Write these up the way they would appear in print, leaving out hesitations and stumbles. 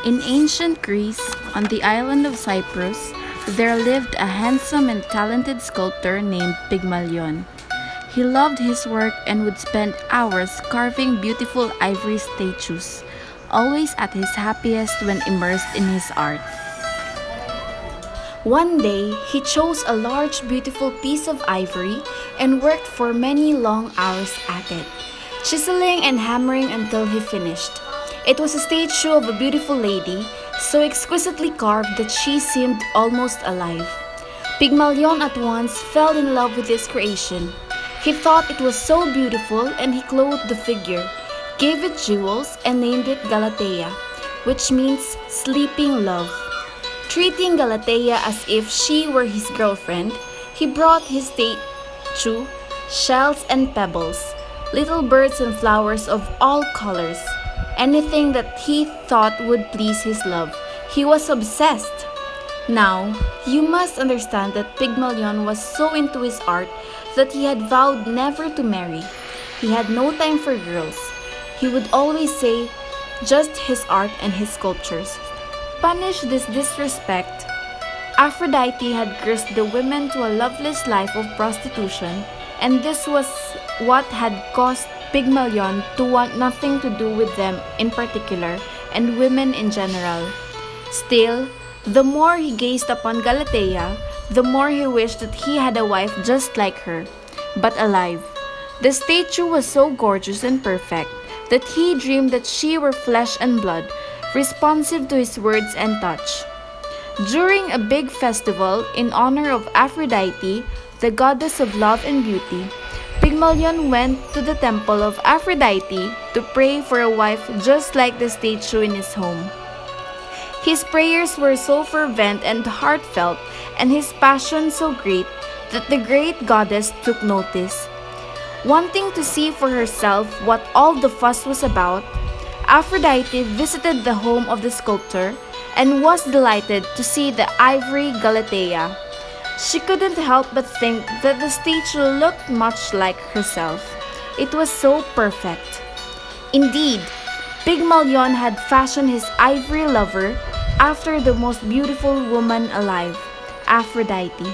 In ancient Greece, on the island of Cyprus, there lived a handsome and talented sculptor named Pygmalion. He loved his work and would spend hours carving beautiful ivory statues, always at his happiest when immersed in his art. One day, he chose a large, beautiful piece of ivory and worked for many long hours at it, chiseling and hammering until he finished. It was a statue of a beautiful lady, so exquisitely carved that she seemed almost alive. Pygmalion at once fell in love with this creation. He thought it was so beautiful and he clothed the figure, gave it jewels, and named it Galatea, which means sleeping love. Treating Galatea as if she were his girlfriend, he brought his statue shells and pebbles, little birds and flowers of all colors, anything that he thought would please his love. He was obsessed. Now, you must understand that Pygmalion was so into his art that he had vowed never to marry. He had no time for girls. He would always say, just his art and his sculptures. To punish this disrespect, Aphrodite had cursed the women to a loveless life of prostitution, and this was what had caused Pygmalion to want nothing to do with them in particular, and women in general. Still, the more he gazed upon Galatea, the more he wished that he had a wife just like her, but alive. The statue was so gorgeous and perfect that he dreamed that she were flesh and blood, responsive to his words and touch. During a big festival in honor of Aphrodite, the goddess of love and beauty, Pygmalion went to the temple of Aphrodite to pray for a wife just like the statue in his home. His prayers were so fervent and heartfelt, and his passion so great that the great goddess took notice. Wanting to see for herself what all the fuss was about, Aphrodite visited the home of the sculptor and was delighted to see the ivory Galatea. She couldn't help but think that the statue looked much like herself. It was so perfect. Indeed, Pygmalion had fashioned his ivory lover after the most beautiful woman alive, Aphrodite.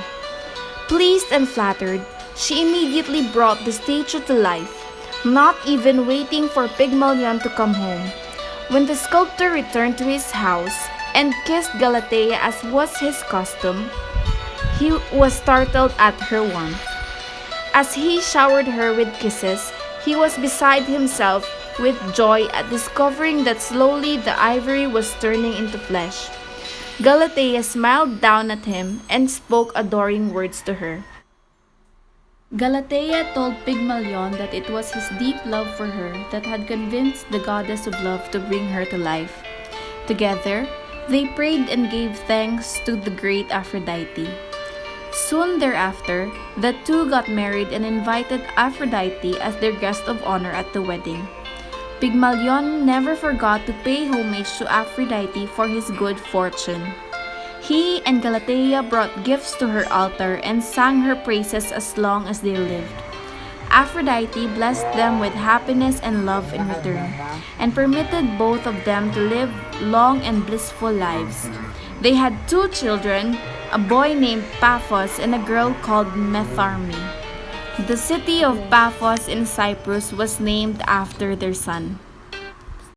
Pleased and flattered, she immediately brought the statue to life, not even waiting for Pygmalion to come home. When the sculptor returned to his house and kissed Galatea as was his custom, he was startled at her warmth. As he showered her with kisses, he was beside himself with joy at discovering that slowly the ivory was turning into flesh. Galatea smiled down at him and spoke adoring words to her. Galatea told Pygmalion that it was his deep love for her that had convinced the goddess of love to bring her to life. Together, they prayed and gave thanks to the great Aphrodite. Soon thereafter, the two got married and invited Aphrodite as their guest of honor at the wedding. Pygmalion never forgot to pay homage to Aphrodite for his good fortune. He and Galatea brought gifts to her altar and sang her praises as long as they lived. Aphrodite blessed them with happiness and love in return, and permitted both of them to live long and blissful lives. They had 2 children, a boy named Paphos and a girl called Metharme. The city of Paphos in Cyprus was named after their son.